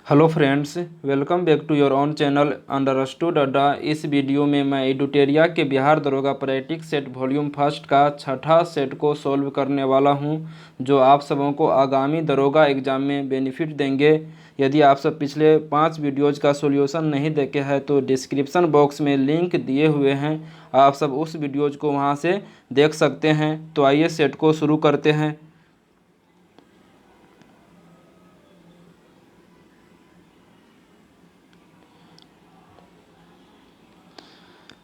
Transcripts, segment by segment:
Hello friends, welcome back to your own channel understood Adda. इस video में मैं एडुटेरिया के बिहार दरोगा प्रैक्टिस सेट वॉल्यूम फर्स्ट का छठा सेट को सॉल्व करने वाला हूं, जो आप सबों को आगामी दरोगा एग्जाम में बेनिफिट देंगे। यदि आप सब पिछले 5 वीडियोज़ का सॉल्यूशन नहीं देखे हैं तो डिस्क्रिप्शन बॉक्स में लिंक दिए हुए हैं, आप सब उस वीडियोज़ को वहाँ से देख सकते हैं। तो आइए सेट को शुरू करते हैं।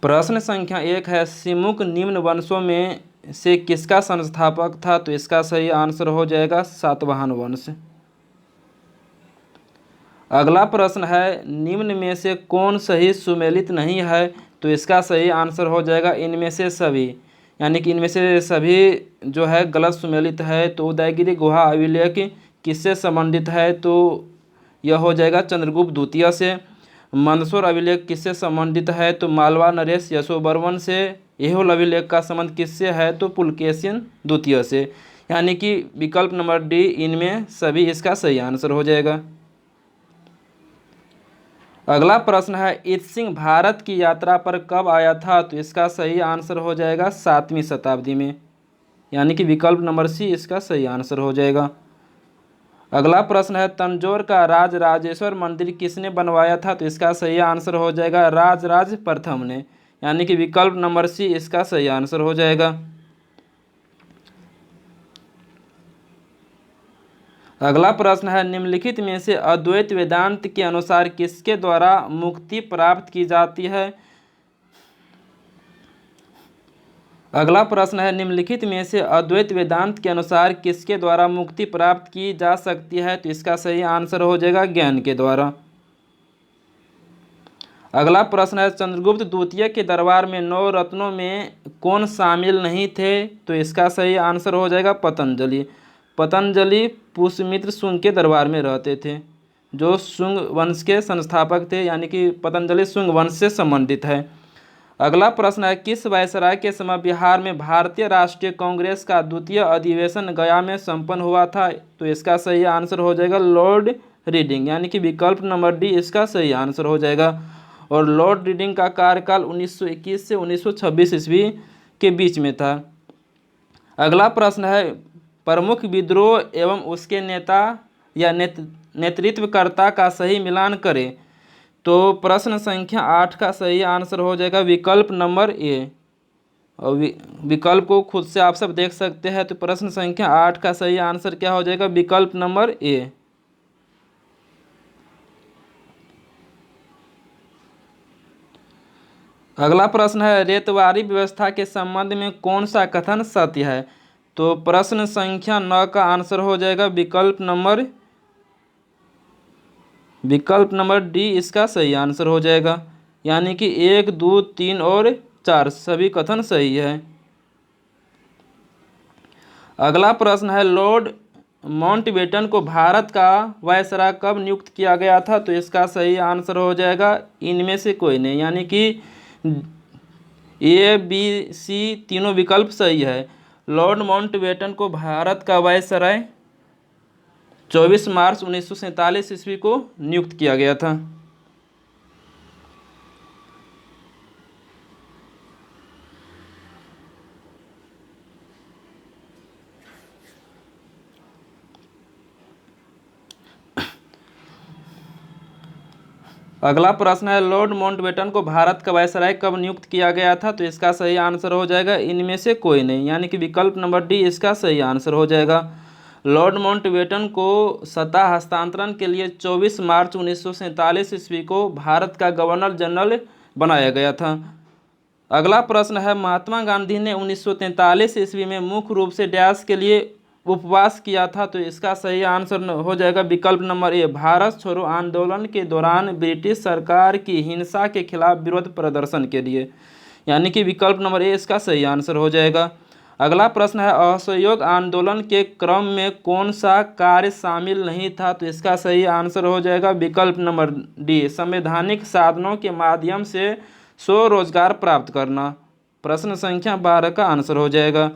प्रश्न संख्या 1 है, सिमुक निम्न वंशों में से किसका संस्थापक था? तो इसका सही आंसर हो जाएगा सातवाहन वंश। अगला प्रश्न है, निम्न में से कौन सही सुमेलित नहीं है? तो इसका सही आंसर हो जाएगा इनमें से सभी, यानी कि इनमें से सभी जो है गलत सुमेलित है। तो उदयगिरि गुहा अभिलेख किससे संबंधित है? तो यह हो जाएगा चंद्रगुप्त द्वितीय से। मंदसौर अभिलेख किससे संबंधित है? तो मालवा नरेश यशोवर्मन से। ऐहोल अभिलेख का संबंध किससे है? तो पुलकेशिन द्वितीय से। यानी कि विकल्प नंबर डी इनमें सभी इसका सही आंसर हो जाएगा। अगला प्रश्न है, इत सिंह भारत की यात्रा पर कब आया था? तो इसका सही आंसर हो जाएगा 7वीं शताब्दी में, यानी कि विकल्प नंबर सी इसका सही आंसर हो जाएगा। अगला प्रश्न है, तंजौर का राजराजेश्वर मंदिर किसने बनवाया था? तो इसका सही आंसर हो जाएगा राजराज प्रथम ने, यानी कि विकल्प नंबर सी इसका सही आंसर हो जाएगा। अगला प्रश्न है, निम्नलिखित में से अद्वैत वेदांत के अनुसार किसके द्वारा मुक्ति प्राप्त की जाती है? अगला प्रश्न है, निम्नलिखित में से अद्वैत वेदांत के अनुसार किसके द्वारा मुक्ति प्राप्त की जा सकती है? तो इसका सही आंसर हो जाएगा ज्ञान के द्वारा। अगला प्रश्न है, चंद्रगुप्त द्वितीय के दरबार में 9 रत्नों में कौन शामिल नहीं थे? तो इसका सही आंसर हो जाएगा पतंजलि। पतंजलि पुष्यमित्र शुंग के दरबार में रहते थे, जो शुंग वंश के संस्थापक थे, यानी कि पतंजलि शुंग वंश से संबंधित है। अगला प्रश्न है, किस वायसराय के समय बिहार में भारतीय राष्ट्रीय कांग्रेस का द्वितीय अधिवेशन गया में संपन्न हुआ था? तो इसका सही आंसर हो जाएगा लॉर्ड रीडिंग, यानी कि विकल्प नंबर डी इसका सही आंसर हो जाएगा। और लॉर्ड रीडिंग का कार्यकाल 1921 से 1926 ईस्वी के बीच में था। अगला प्रश्न है, प्रमुख विद्रोह एवं उसके नेता या नेतृत्वकर्ता का सही मिलान करें। तो प्रश्न संख्या 8 का सही आंसर हो जाएगा विकल्प नंबर ए। और विकल्प को खुद से आप सब देख सकते हैं। तो प्रश्न संख्या 8 का सही आंसर क्या हो जाएगा? विकल्प नंबर ए। अगला प्रश्न है, रेतवारी व्यवस्था के संबंध में कौन सा कथन सत्य है? तो प्रश्न संख्या 9 का आंसर हो जाएगा विकल्प नंबर डी इसका सही आंसर हो जाएगा, यानी कि 1, 2, 3 और 4 सभी कथन सही है। अगला प्रश्न है, लॉर्ड माउंटबेटन को भारत का वायसराय कब नियुक्त किया गया था? तो इसका सही आंसर हो जाएगा इनमें से कोई नहीं, यानी कि ए, बी, सी तीनों विकल्प सही है। लॉर्ड माउंटबेटन को भारत का वायसराय 24 मार्च 1947 ईस्वी को नियुक्त किया गया था। अगला प्रश्न है, लॉर्ड माउंटबेटन को भारत का वायसराय कब नियुक्त किया गया था? तो इसका सही आंसर हो जाएगा इनमें से कोई नहीं, यानी कि विकल्प नंबर डी इसका सही आंसर हो जाएगा। लॉर्ड माउंटबेटन को सत्ता हस्तांतरण के लिए 24 मार्च 1947 ईस्वी को भारत का गवर्नर जनरल बनाया गया था। अगला प्रश्न है, महात्मा गांधी ने 1943 ईस्वी में मुख्य रूप से डैश के लिए उपवास किया था? तो इसका सही आंसर हो जाएगा विकल्प नंबर ए, भारत छोड़ो आंदोलन के दौरान ब्रिटिश सरकार की हिंसा के खिलाफ विरोध प्रदर्शन के लिए, यानी कि विकल्प नंबर ए इसका सही आंसर हो जाएगा। अगला प्रश्न है, असहयोग आंदोलन के क्रम में कौन सा कार्य शामिल नहीं था? तो इसका सही आंसर हो जाएगा विकल्प नंबर डी, संवैधानिक साधनों के माध्यम से स्वरोजगार प्राप्त करना। प्रश्न संख्या 12 का आंसर हो जाएगा।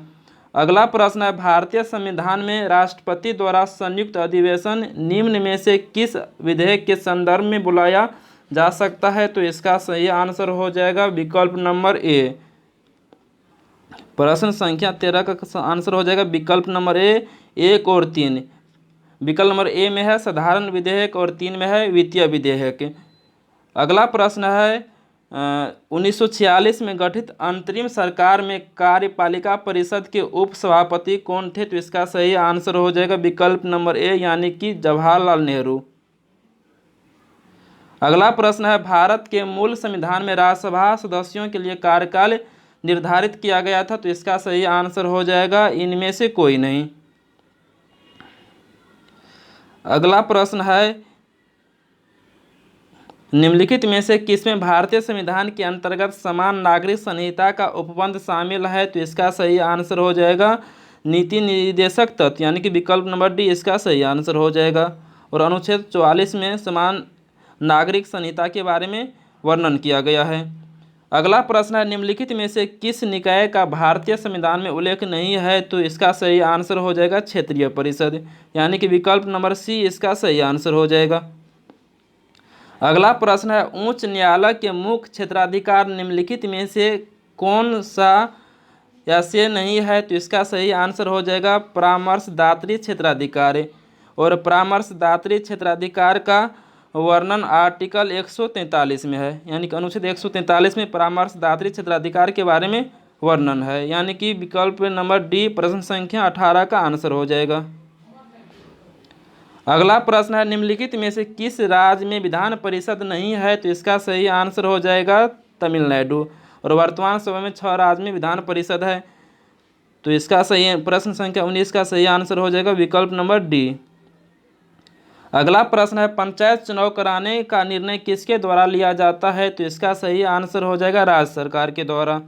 अगला प्रश्न है भारतीय संविधान में राष्ट्रपति द्वारा संयुक्त अधिवेशन निम्न में से किस विधेयक के संदर्भ में बुलाया जा सकता है? तो इसका सही आंसर हो जाएगा विकल्प नंबर ए। प्रश्न संख्या 13 का आंसर हो जाएगा विकल्प नंबर ए, 1 और 3। विकल्प नंबर ए में है साधारण विधेयक और 3 में है वित्तीय विधेयक। अगला प्रश्न है 1946 में गठित अंतरिम सरकार में कार्यपालिका परिषद के उप सभापति कौन थे? तो इसका सही आंसर हो जाएगा विकल्प नंबर ए यानी कि जवाहरलाल नेहरू। अगला प्रश्न है भारत के मूल संविधान में राज्यसभा सदस्यों के लिए कार्यकाल निर्धारित किया गया था? तो इसका सही आंसर हो जाएगा इनमें से कोई नहीं। अगला प्रश्न है निम्नलिखित में से किसमें भारतीय संविधान के अंतर्गत समान नागरिक संहिता का उपबंध शामिल है? तो इसका सही आंसर हो जाएगा नीति निर्देशक तत्व यानी कि विकल्प नंबर डी इसका सही आंसर हो जाएगा। और अनुच्छेद 44 में समान नागरिक संहिता के बारे में वर्णन किया गया है। अगला प्रश्न है निम्नलिखित में से किस निकाय का भारतीय संविधान में उल्लेख नहीं है? तो इसका सही आंसर हो जाएगा क्षेत्रीय परिषद यानी कि विकल्प नंबर सी इसका सही आंसर हो जाएगा। अगला प्रश्न है उच्च न्यायालय के मुख्य क्षेत्राधिकार निम्नलिखित में से कौन सा या से नहीं है? तो इसका सही आंसर हो जाएगा परामर्शदात्री क्षेत्राधिकार। और परामर्शदात्री क्षेत्राधिकार का वर्णन आर्टिकल 143 में है यानी कि अनुच्छेद 143 में परामर्शदात्री क्षेत्राधिकार के बारे में वर्णन है यानी कि विकल्प नंबर डी प्रश्न संख्या 18 का आंसर हो जाएगा। अगला प्रश्न है निम्नलिखित में से किस राज्य में विधान परिषद नहीं है? तो इसका सही आंसर हो जाएगा तमिलनाडु। और वर्तमान समय में 6 राज्य में विधान परिषद है। तो इसका सही प्रश्न संख्या 19 का सही आंसर हो जाएगा विकल्प नंबर डी। अगला प्रश्न है पंचायत चुनाव कराने का निर्णय किसके द्वारा लिया जाता है? तो इसका सही आंसर हो जाएगा राज्य सरकार के द्वारा।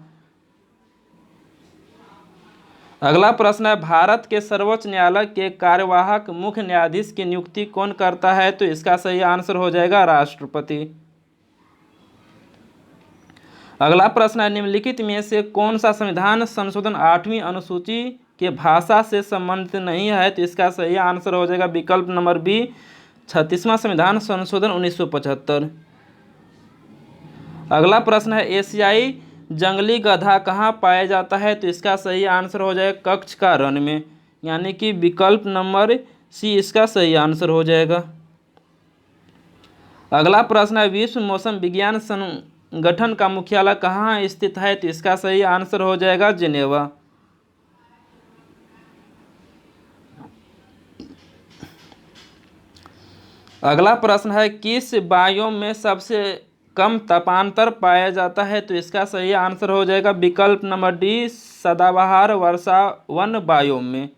अगला प्रश्न है भारत के सर्वोच्च न्यायालय के कार्यवाहक मुख्य न्यायाधीश की नियुक्ति कौन करता है? तो इसका सही आंसर हो जाएगा राष्ट्रपति। अगला प्रश्न है निम्नलिखित में से कौन सा संविधान संशोधन 8वीं अनुसूची के भाषा से संबंधित नहीं है? तो इसका सही आंसर हो जाएगा विकल्प नंबर बी 36वां संविधान संशोधन 1975। अगला प्रश्न है एशियाई जंगली गधा कहाँ पाया जाता है? तो इसका सही आंसर हो जाएगा कच्छ का रण में यानी कि विकल्प नंबर सी इसका सही आंसर हो जाएगा। अगला प्रश्न है विश्व मौसम विज्ञान संगठन का मुख्यालय कहाँ स्थित है? तो इसका सही आंसर हो जाएगा जिनेवा। अगला प्रश्न है किस बायोम में सबसे कम तापांतर पाया जाता है? तो इसका सही आंसर हो जाएगा विकल्प नंबर डी सदाबहार वर्षा वन बायोम में।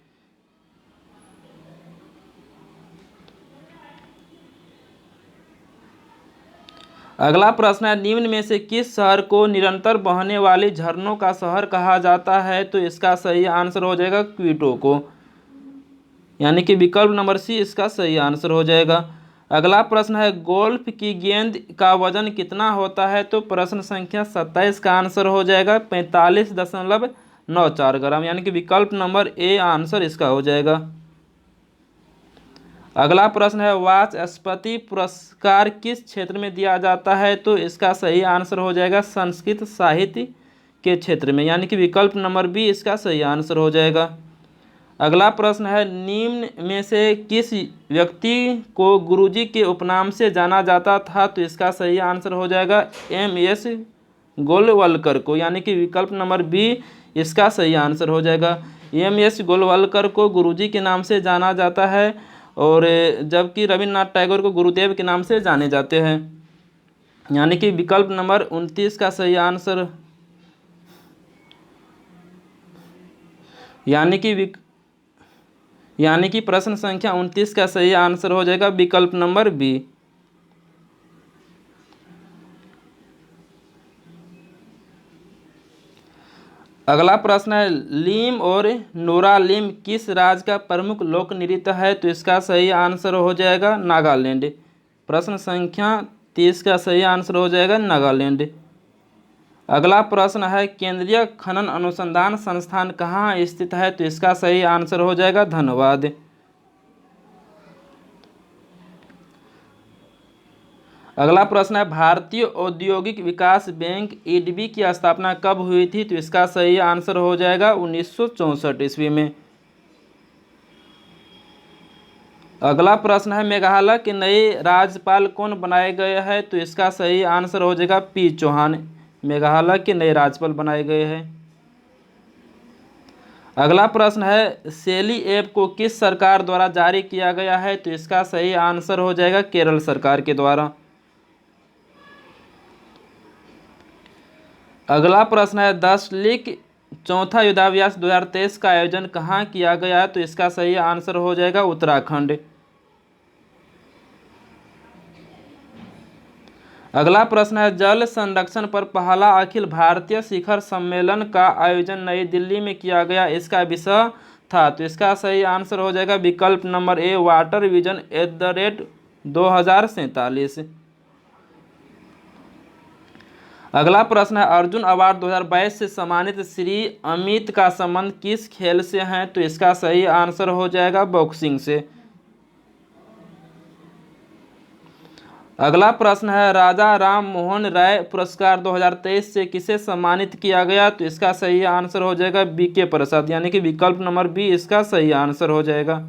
अगला प्रश्न है निम्न में से किस शहर को निरंतर बहने वाले झरनों का शहर कहा जाता है? तो इसका सही आंसर हो जाएगा क्योटो को यानी कि विकल्प नंबर सी इसका सही आंसर हो जाएगा। अगला प्रश्न है गोल्फ की गेंद का वजन कितना होता है? तो प्रश्न संख्या 27 का आंसर हो जाएगा 45.94 ग्राम यानी कि विकल्प नंबर ए आंसर इसका हो जाएगा। अगला प्रश्न है वाचस्पति पुरस्कार किस क्षेत्र में दिया जाता है? तो इसका सही आंसर हो जाएगा संस्कृत साहित्य के क्षेत्र में यानी कि विकल्प नंबर बी इसका सही आंसर हो जाएगा। अगला प्रश्न है निम्न में से किस व्यक्ति को गुरुजी के उपनाम से जाना जाता था? तो इसका सही आंसर हो जाएगा एम.एस. गोलवलकर को यानी कि विकल्प नंबर बी इसका सही आंसर हो जाएगा। एम.एस. गोलवलकर को गुरुजी के नाम से जाना जाता है और जबकि रविन्द्रनाथ टैगोर को गुरुदेव के नाम से जाने जाते हैं यानी कि विकल्प नंबर 29 का सही आंसर यानी कि प्रश्न संख्या 29 का सही आंसर हो जाएगा विकल्प नंबर बी। अगला प्रश्न है लीम और नोरालीम किस राज्य का प्रमुख लोक नृत्य है? तो इसका सही आंसर हो जाएगा नागालैंड। प्रश्न संख्या 30 का सही आंसर हो जाएगा नागालैंड। अगला प्रश्न है केंद्रीय खनन अनुसंधान संस्थान कहाँ स्थित है? तो इसका सही आंसर हो जाएगा धनबाद। अगला प्रश्न है भारतीय औद्योगिक विकास बैंक एडबी की स्थापना कब हुई थी? तो इसका सही आंसर हो जाएगा 1964 ईस्वी में। अगला प्रश्न है मेघालय के नए राज्यपाल कौन बनाए गए हैं? तो इसका सही आंसर हो जाएगा पी चौहान, मेघालय के नए राज्यपाल बनाए गए हैं। अगला प्रश्न है सेली ऐप को किस सरकार द्वारा जारी किया गया है? तो इसका सही आंसर हो जाएगा केरल सरकार के द्वारा। अगला प्रश्न है 10 लीग चौथा युद्धाभ्यास 2023 का आयोजन कहाँ किया गया है? तो इसका सही आंसर हो जाएगा उत्तराखंड। अगला प्रश्न है जल संरक्षण पर पहला अखिल भारतीय शिखर सम्मेलन का आयोजन नई दिल्ली में किया गया, इसका विषय था? तो इसका सही आंसर हो जाएगा विकल्प नंबर ए वाटर विजन @2047। अगला प्रश्न है अर्जुन अवार्ड 2022 से सम्मानित श्री अमित का संबंध किस खेल से है? तो इसका सही आंसर हो जाएगा बॉक्सिंग से। अगला प्रश्न है राजा राम मोहन राय पुरस्कार 2023 से किसे सम्मानित किया गया? तो इसका सही आंसर हो जाएगा बीके प्रसाद, यानी कि विकल्प नंबर बी इसका सही आंसर हो जाएगा।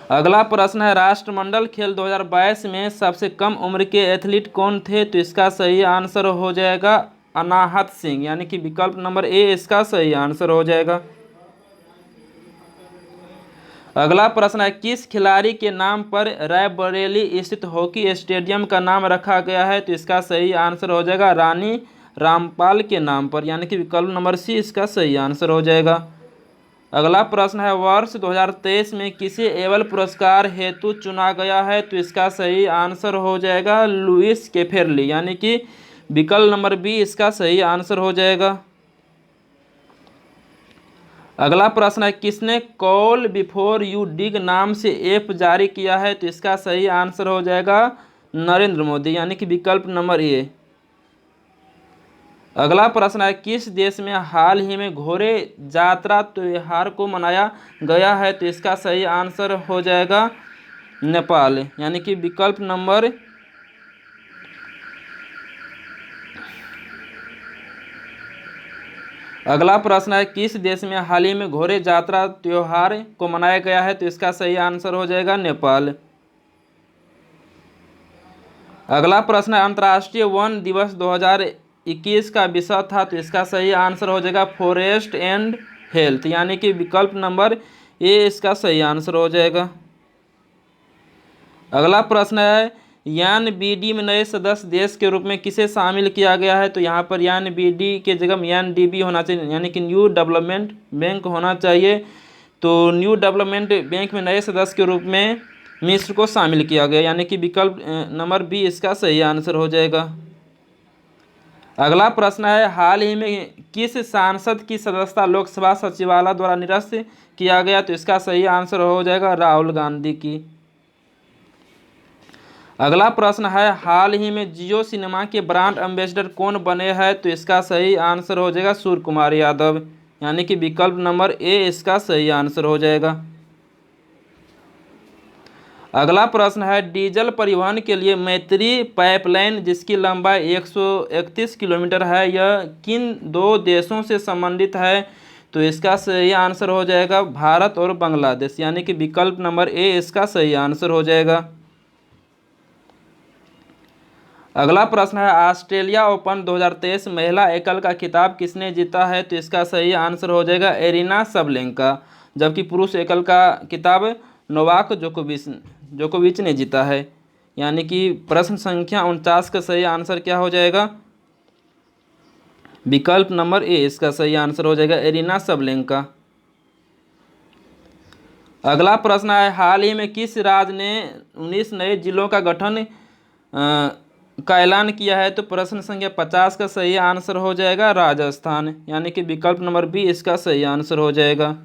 अगला प्रश्न है राष्ट्रमंडल खेल 2022 में सबसे कम उम्र के एथलीट कौन थे? तो इसका सही आंसर हो जाएगा अनाहत सिंह, यानी कि विकल्प नंबर ए इसका सही आंसर हो जाएगा। अगला प्रश्न है किस खिलाड़ी के नाम पर रायबरेली स्थित हॉकी स्टेडियम का नाम रखा गया है? तो इसका सही आंसर हो जाएगा रानी रामपाल के नाम पर, यानी कि विकल्प नंबर सी इसका सही आंसर हो जाएगा। अगला प्रश्न है वर्ष 2023 में किसे एबल पुरस्कार हेतु चुना गया है? तो इसका सही आंसर हो जाएगा लुइस कैफेरली, यानी कि विकल्प नंबर बी इसका सही आंसर हो जाएगा। अगला प्रश्न है किसने कॉल बिफोर यू डिग नाम से ऐप जारी किया है? तो इसका सही आंसर हो जाएगा नरेंद्र मोदी, यानी कि विकल्प नंबर ए। अगला प्रश्न है किस देश में हाल ही में घोड़े जात्रा त्योहार को मनाया गया है? तो इसका सही आंसर हो जाएगा नेपाल, यानी कि विकल्प नंबर अगला प्रश्न है किस देश में हाल ही में घोड़े जात्रा त्योहार को मनाया गया है? तो इसका सही आंसर हो जाएगा नेपाल। अगला प्रश्न है अंतर्राष्ट्रीय वन दिवस 2021 का विषय था? तो इसका सही आंसर हो जाएगा फॉरेस्ट एंड हेल्थ, यानी कि विकल्प नंबर ए इसका सही आंसर हो जाएगा। अगला प्रश्न है एनबीडी में नए सदस्य देश के रूप में किसे शामिल किया गया है? तो यहाँ पर एनबीडी के जगह एनडीबी होना चाहिए, यानी कि न्यू डेवलपमेंट बैंक होना चाहिए। तो न्यू डेवलपमेंट बैंक में नए सदस्य के रूप में मिस्र को शामिल किया गया, यानी कि विकल्प नंबर बी इसका सही आंसर हो जाएगा। अगला प्रश्न है हाल ही में किस सांसद की सदस्यता लोकसभा सचिवालय द्वारा निरस्त किया गया? तो इसका सही आंसर हो जाएगा राहुल गांधी की। अगला प्रश्न है हाल ही में जियो सिनेमा के ब्रांड एम्बेसडर कौन बने हैं? तो इसका सही आंसर हो जाएगा सूर्य कुमार यादव, यानी कि विकल्प नंबर ए इसका सही आंसर हो जाएगा। अगला प्रश्न है डीजल परिवहन के लिए मैत्री पाइपलाइन जिसकी लंबाई 131 किलोमीटर है यह किन दो देशों से संबंधित है? तो इसका सही आंसर हो जाएगा भारत और बांग्लादेश, यानी कि विकल्प नंबर ए इसका सही आंसर हो जाएगा। अगला प्रश्न है ऑस्ट्रेलिया ओपन 2023 महिला एकल का खिताब किसने जीता है? तो इसका सही आंसर हो जाएगा एरिना सबलेंका, जबकि पुरुष एकल का खिताब नोवाक जोकोविच ने जीता है, यानी कि प्रश्न संख्या 49 का सही आंसर क्या हो जाएगा? विकल्प नंबर ए इसका सही आंसर हो जाएगा एरिना सबलेंका। अगला प्रश्न है हाल ही में किस राज्य ने 19 नए जिलों का गठन का ऐलान किया है? तो प्रश्न संख्या 50 का सही आंसर हो जाएगा राजस्थान, यानी कि विकल्प नंबर बी इसका सही आंसर हो जाएगा।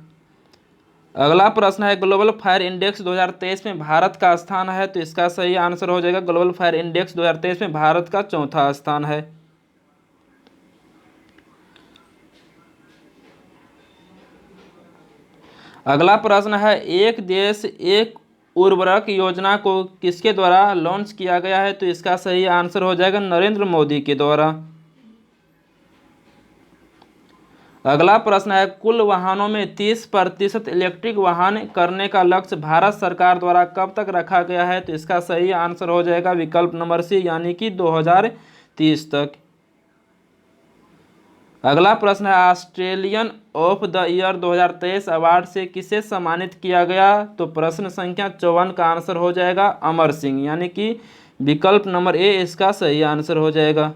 अगला प्रश्न है ग्लोबल फायर इंडेक्स 2023 में भारत का स्थान है, तो इसका सही आंसर हो जाएगा ग्लोबल फायर इंडेक्स 2023 में भारत का चौथा स्थान है। अगला प्रश्न है एक देश एक उर्वरक योजना को किसके द्वारा लॉन्च किया गया है, तो इसका सही आंसर हो जाएगा नरेंद्र मोदी के द्वारा। अगला प्रश्न है कुल वाहनों में 30% इलेक्ट्रिक वाहन करने का लक्ष्य भारत सरकार द्वारा कब तक रखा गया है, तो इसका सही आंसर हो जाएगा विकल्प नंबर सी यानी कि 2030 तक। अगला प्रश्न है Australian of the year 2023 award से किसे सम्मानित किया गया, तो प्रश्न संख्या 54 का आंसर हो जाएगा अमर सिंह यानी कि विकल्प नंबर ए इसका सही आंसर हो जाएगा।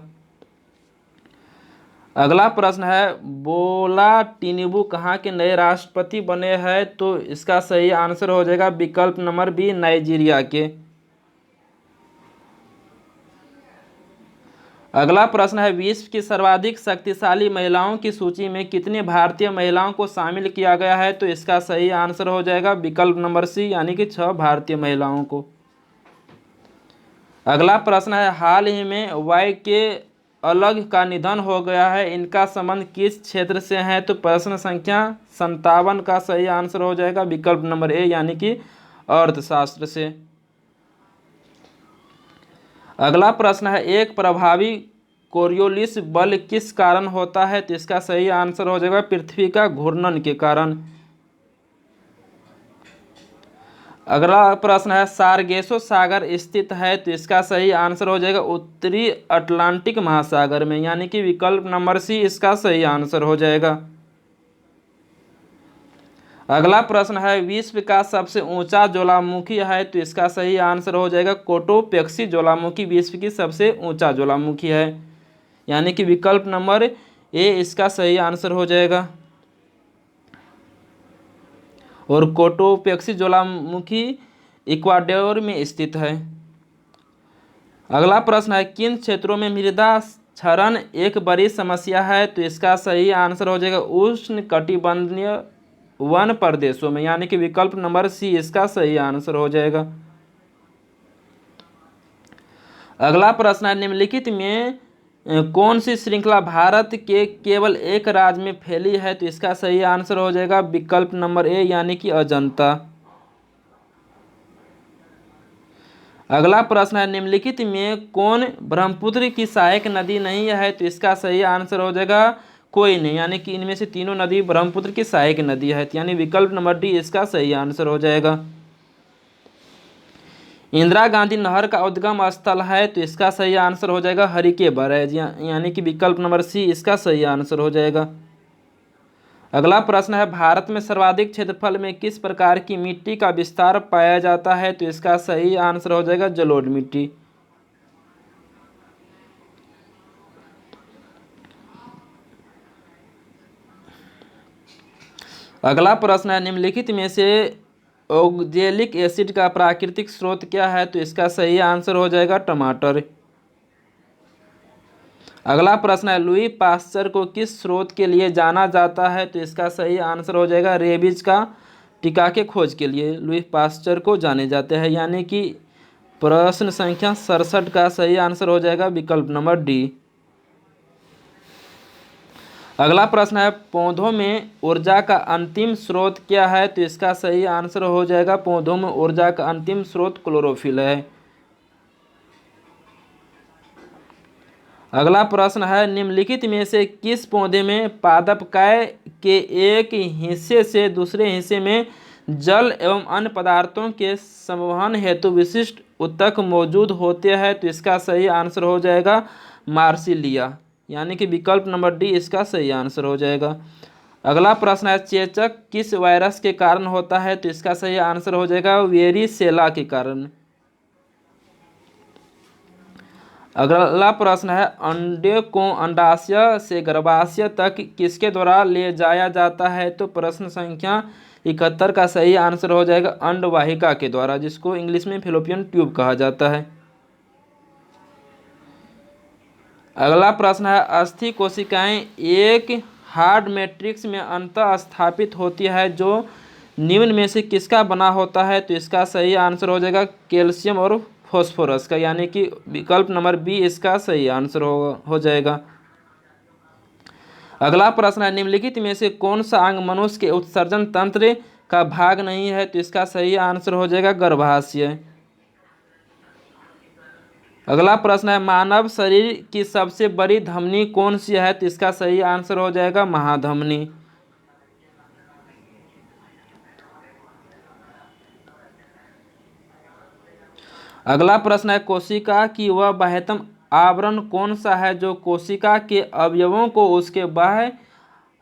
अगला प्रश्न है बोला टिनुबू कहाँ के नए राष्ट्रपति बने हैं, तो इसका सही आंसर हो जाएगा विकल्प नंबर बी नाइजीरिया के। अगला प्रश्न है विश्व की सर्वाधिक शक्तिशाली महिलाओं की सूची में कितनी भारतीय महिलाओं को शामिल किया गया है, तो इसका सही आंसर हो जाएगा विकल्प नंबर सी यानी कि 6 भारतीय महिलाओं को। अगला प्रश्न है हाल ही में वाई के अलग का निधन हो गया है, इनका संबंध किस क्षेत्र से है, तो प्रश्न संख्या 57 का सही आंसर हो जाएगा विकल्प नंबर ए यानी कि अर्थशास्त्र से। अगला प्रश्न है एक प्रभावी कोरियोलिस बल किस कारण होता है, तो इसका सही आंसर हो जाएगा पृथ्वी का घूर्णन के कारण। अगला प्रश्न है सार्गेसो सागर स्थित है, तो इसका सही आंसर हो जाएगा उत्तरी अटलांटिक महासागर में यानी कि विकल्प नंबर सी इसका सही आंसर हो जाएगा। अगला प्रश्न है विश्व का सबसे ऊंचा ज्वालामुखी है, तो इसका सही आंसर हो जाएगा कोटोपेक्सी ज्वालामुखी विश्व की सबसे ऊंचा ज्वालामुखी है यानी कि विकल्प नंबर ए इसका सही आंसर हो जाएगा। और कोटोपेक्सी ज्वालामुखी इक्वाडोर में स्थित है। अगला प्रश्न है किन क्षेत्रों में मृदा क्षरण एक बड़ी समस्या है, तो इसका सही आंसर हो जाएगा उष्णकटिबंधीय वन प्रदेशों में यानी कि विकल्प नंबर सी इसका सही आंसर हो जाएगा। अगला प्रश्न है निम्नलिखित में कौन सी श्रृंखला भारत के केवल एक राज्य में फैली है, तो इसका सही आंसर हो जाएगा विकल्प नंबर ए यानी कि अजंता। अगला प्रश्न है निम्नलिखित में कौन ब्रह्मपुत्र की सहायक नदी नहीं है, तो इसका सही आंसर हो जाएगा कोई नहीं यानी कि इनमें से तीनों नदी ब्रह्मपुत्र की सहायक नदी है यानी विकल्प नंबर डी इसका सही आंसर हो जाएगा। इंदिरा गांधी नहर का उद्गम स्थल है, तो इसका सही आंसर हो जाएगा हरिके बैराज यानी कि विकल्प नंबर सी इसका सही आंसर हो जाएगा। अगला प्रश्न है भारत में सर्वाधिक क्षेत्रफल में किस प्रकार की मिट्टी का विस्तार पाया जाता है, तो इसका सही आंसर हो जाएगा जलोढ़ मिट्टी। अगला प्रश्न है निम्नलिखित में से ऑक्जेलिक एसिड का प्राकृतिक स्रोत क्या है, तो इसका सही आंसर हो जाएगा टमाटर। अगला प्रश्न है लुई पास्चर को किस स्रोत के लिए जाना जाता है, तो इसका सही आंसर हो जाएगा रेबीज का टीका के खोज के लिए लुई पास्चर को जाने जाते हैं यानी कि प्रश्न संख्या 67 का सही आंसर हो जाएगा विकल्प नंबर डी। अगला प्रश्न है पौधों में ऊर्जा का अंतिम स्रोत क्या है, तो इसका सही आंसर हो जाएगा पौधों में ऊर्जा का अंतिम स्रोत क्लोरोफिल है। अगला प्रश्न है निम्नलिखित में से किस पौधे में पादपकाय के एक हिस्से से दूसरे हिस्से में जल एवं अन्य पदार्थों के संवहन हेतु विशिष्ट ऊतक मौजूद होते हैं, तो इसका सही आंसर हो जाएगा मार्सिलिया यानी कि विकल्प नंबर डी इसका सही आंसर हो जाएगा। अगला प्रश्न है चेचक किस वायरस के कारण होता है, तो इसका सही आंसर हो जाएगा वेरिसेला के कारण। अगला प्रश्न है अंडे को अंडाशय से गर्भाशय तक किसके द्वारा ले जाया जाता है, तो प्रश्न संख्या 71 का सही आंसर हो जाएगा अंडवाहिका के द्वारा जिसको इंग्लिश में फैलोपियन ट्यूब कहा जाता है। अगला प्रश्न है अस्थि कोशिकाएं एक हार्ड मैट्रिक्स में अंतः स्थापित होती है जो निम्न में से किसका बना होता है? तो इसका सही आंसर हो जाएगा कैल्शियम और फॉस्फोरस का, यानी कि विकल्प नंबर बी इसका सही आंसर हो जाएगा। अगला प्रश्न है, निम्नलिखित में से कौन सा अंग मनुष्य के उत्सर्जन तंत्र का भाग नहीं है? तो इसका सही आंसर हो जाएगा गर्भाशय। अगला प्रश्न है, मानव शरीर की सबसे बड़ी धमनी कौन सी है? तो इसका सही आंसर हो जाएगा महाधमनी। अगला प्रश्न है, कोशिका की वह बाह्यतम आवरण कौन सा है जो कोशिका के अवयवों को उसके बाह्य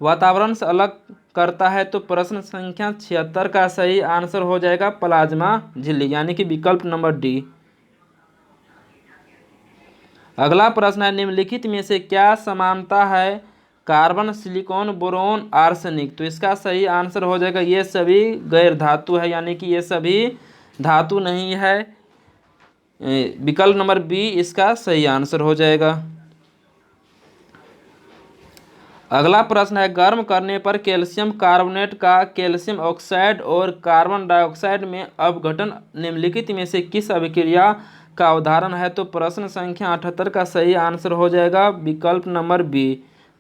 वातावरण से अलग करता है? तो प्रश्न संख्या 76 का सही आंसर हो जाएगा प्लाज्मा झिल्ली, यानी कि विकल्प नंबर डी। अगला प्रश्न है, निम्नलिखित में से क्या समानता है कार्बन, सिलिकॉन, बोरोन, आर्सेनिक? तो इसका सही आंसर हो जाएगा ये सभी गैर धातु है, यानी कि ये सभी धातु नहीं है। विकल्प नंबर बी इसका सही आंसर हो जाएगा। अगला प्रश्न है, गर्म करने पर कैल्शियम कार्बोनेट का कैल्शियम ऑक्साइड और कार्बन डाइऑक्साइड में अपघटन निम्नलिखित में से किस अभिक्रिया का उदाहरण है? तो प्रश्न संख्या 78 का सही आंसर हो जाएगा विकल्प नंबर बी,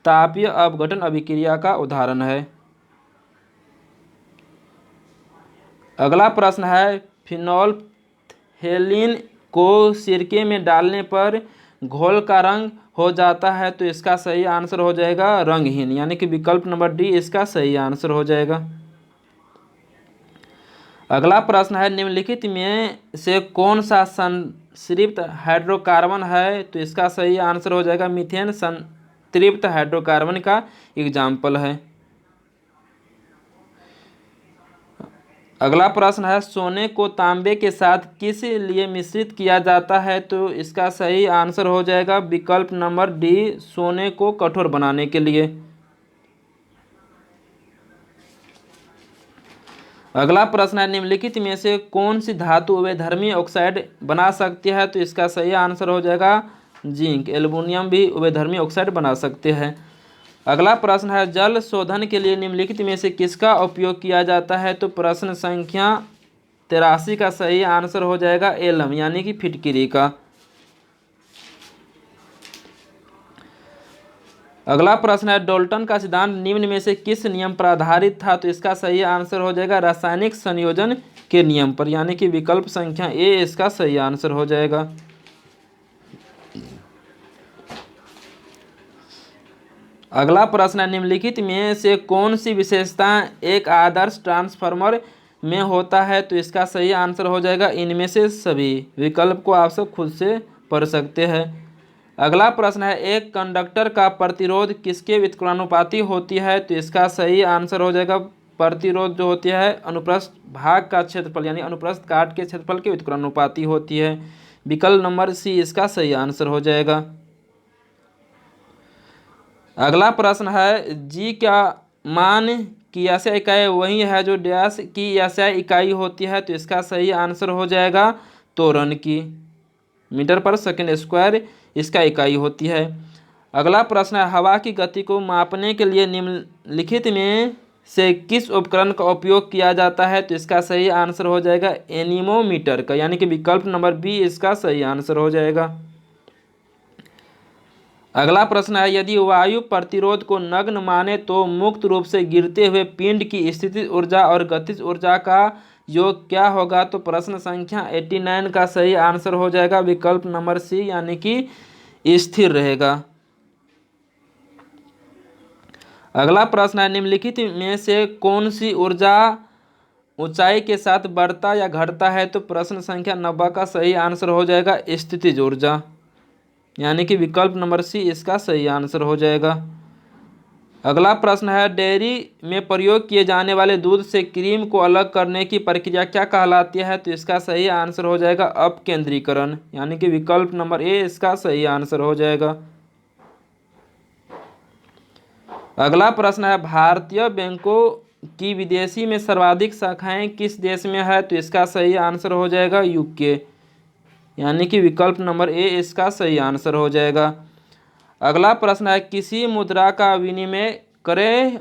तापीय अपघटन अभिक्रिया का उदाहरण है। अगला प्रश्न है, फिनोल्फथेलिन को सिरके में डालने पर घोल का रंग हो जाता है? तो इसका सही आंसर हो जाएगा रंगहीन, यानी कि विकल्प नंबर डी इसका सही आंसर हो जाएगा। अगला प्रश्न है, निम्नलिखित में से कौन सा संतृप्त हाइड्रोकार्बन है? तो इसका सही आंसर हो जाएगा मीथेन संतृप्त हाइड्रोकार्बन का एग्जाम्पल है। अगला प्रश्न है, सोने को तांबे के साथ किस लिए मिश्रित किया जाता है? तो इसका सही आंसर हो जाएगा विकल्प नंबर डी, सोने को कठोर बनाने के लिए। अगला प्रश्न है, निम्नलिखित में से कौन सी धातु उभयधर्मी ऑक्साइड बना सकती है? तो इसका सही आंसर हो जाएगा जिंक, एल्युमिनियम भी उभयधर्मी ऑक्साइड बना सकते हैं। अगला प्रश्न है, जल शोधन के लिए निम्नलिखित में से किसका उपयोग किया जाता है? तो प्रश्न संख्या 83 का सही आंसर हो जाएगा एलम, यानी कि फिटकिरी का। अगला प्रश्न है, डाल्टन का सिद्धांत निम्न में से किस नियम पर आधारित था? तो इसका सही आंसर हो जाएगा रासायनिक संयोजन के नियम पर, यानी कि विकल्प संख्या ए इसका सही आंसर हो जाएगा। अगला प्रश्न है, निम्नलिखित में से कौन सी विशेषता एक आदर्श ट्रांसफार्मर में होता है? तो इसका सही आंसर हो जाएगा इनमें से सभी। विकल्प को आप सब खुद से पढ़ सकते हैं। अगला प्रश्न है, एक कंडक्टर का प्रतिरोध किसके व्युत्क्रमानुपाती होती है? तो इसका सही आंसर हो जाएगा प्रतिरोध जो होती है अनुप्रस्थ भाग का क्षेत्रफल, यानी अनुप्रस्थ काट के क्षेत्रफल के व्युत्क्रमानुपाती होती है। विकल्प नंबर सी इसका सही आंसर हो जाएगा। अगला प्रश्न है, जी का मान की एसआई इकाई वही है जो डैश की एसआई इकाई होती है? तो इसका सही आंसर हो जाएगा त्वरण की, मीटर पर सेकंड स्क्वायर इसका इकाई होती है। अगला प्रश्न है, हवा की गति को मापने के लिए निम्नलिखित में से किस उपकरण का उपयोग किया जाता है? तो इसका सही आंसर हो जाएगा एनीमोमीटर का, यानी कि विकल्प नंबर बी इसका सही आंसर हो जाएगा। अगला प्रश्न है, यदि वायु प्रतिरोध को नग्न माने तो मुक्त रूप से गिरते हुए पिंड की स्थितिज ऊर्जा और गतिज ऊर्जा का योग क्या होगा? तो प्रश्न संख्या 89 का सही आंसर हो जाएगा विकल्प नंबर सी, यानी कि स्थिर रहेगा। अगला प्रश्न है, निम्नलिखित में से कौन सी ऊर्जा ऊंचाई के साथ बढ़ता या घटता है? तो प्रश्न संख्या 90 का सही आंसर हो जाएगा स्थितिज ऊर्जा, यानी कि विकल्प नंबर सी इसका सही आंसर हो जाएगा। अगला प्रश्न है, डेयरी में प्रयोग किए जाने वाले दूध से क्रीम को अलग करने की प्रक्रिया क्या कहलाती है? तो इसका सही आंसर हो जाएगा अपकेंद्रीकरण, यानी कि विकल्प नंबर ए इसका सही आंसर हो जाएगा। अगला प्रश्न है, भारतीय बैंकों की विदेशी में सर्वाधिक शाखाएं किस देश में है? तो इसका सही आंसर हो जाएगा यूके, यानी कि विकल्प नंबर ए इसका सही आंसर हो जाएगा। अगला प्रश्न है, किसी मुद्रा का विनिमय करें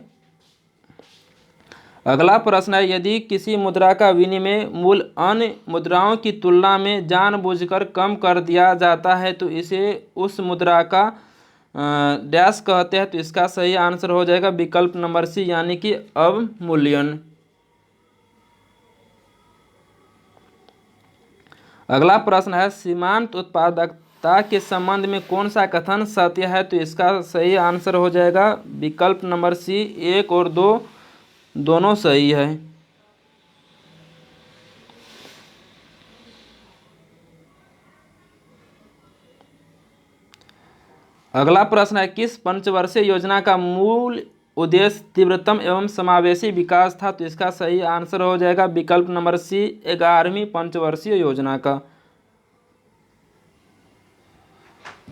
अगला प्रश्न है, यदि किसी मुद्रा का विनिमय मूल्य अन्य मुद्राओं की तुलना में जानबूझकर कम कर दिया जाता है तो इसे उस मुद्रा का डैश कहते हैं। तो इसका सही आंसर हो जाएगा विकल्प नंबर सी, यानी कि अवमूल्यन। अगला प्रश्न है, सीमांत उत्पादकता के संबंध में कौन सा कथन सत्य है। तो इसका सही आंसर हो जाएगा विकल्प नंबर सी, 1 और 2 दोनों सही है। अगला प्रश्न है, किस पंचवर्षीय योजना का मूल उद्देश्य तीव्रतम एवं समावेशी विकास था। तो इसका सही आंसर हो जाएगा विकल्प नंबर सी, 11वीं पंचवर्षीय योजना का।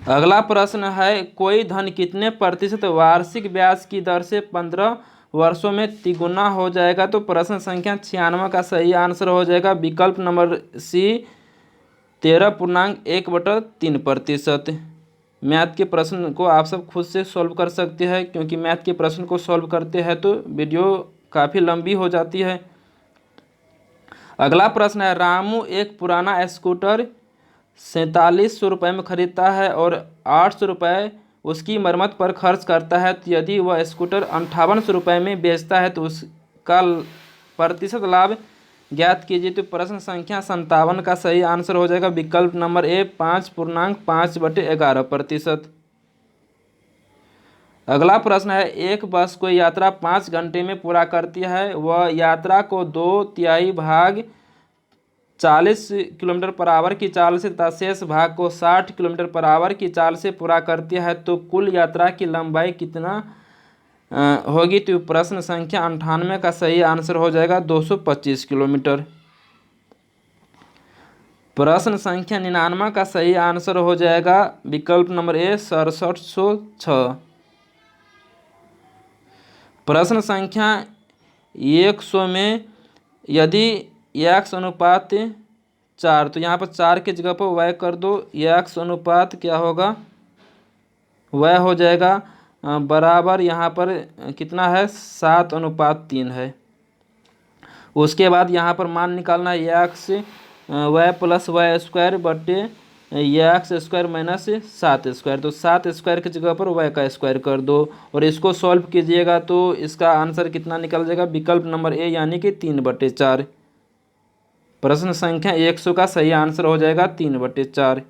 अगला प्रश्न है, कोई धन कितने प्रतिशत वार्षिक ब्याज की दर से 15 वर्षों में तिगुना हो जाएगा। तो प्रश्न संख्या 96 का सही आंसर हो जाएगा विकल्प नंबर सी, 13.1/3%। मैथ के प्रश्न को आप सब खुद से सॉल्व कर सकते हैं, क्योंकि मैथ के प्रश्न को सॉल्व करते हैं तो वीडियो काफ़ी लंबी हो जाती है। अगला प्रश्न है, रामू एक पुराना स्कूटर 4700 रुपये में खरीदता है और 800 रुपये उसकी मरम्मत पर खर्च करता है। तो यदि वह स्कूटर 5800 रुपये में बेचता है तो उसका प्रतिशत लाभ ज्ञात कीजिए। तो प्रश्न संख्या 57 का सही आंसर हो जाएगा विकल्प नंबर ए, 5.5/11%। अगला प्रश्न है, एक बस कोई यात्रा 5 घंटे में पूरा करती है। वह यात्रा को 2/3 भाग 40 किलोमीटर पर आवर की चाल से तथा शेष भाग को 60 किलोमीटर पर आवर की चाल से पूरा करती है। तो कुल यात्रा की लंबाई कितना होगी। तो प्रश्न संख्या 98 का सही आंसर हो जाएगा 225 किलोमीटर। प्रश्न संख्या 99 का सही आंसर हो जाएगा विकल्प नंबर ए, 6706। प्रश्न संख्या 100 में यदि x अनुपात 4, तो यहाँ पर 4 की जगह पर y कर दो। x अनुपात क्या होगा, y हो जाएगा बराबर, यहाँ पर कितना है, 7:3 है। उसके बाद यहाँ पर मान निकालना है x y + y² बटे x² - 7²। तो 7² की जगह पर y का स्क्वायर कर दो और इसको सॉल्व कीजिएगा तो इसका आंसर कितना निकल जाएगा विकल्प नंबर ए, यानी कि 3/4। प्रश्न संख्या 100 का सही आंसर हो जाएगा 3/4।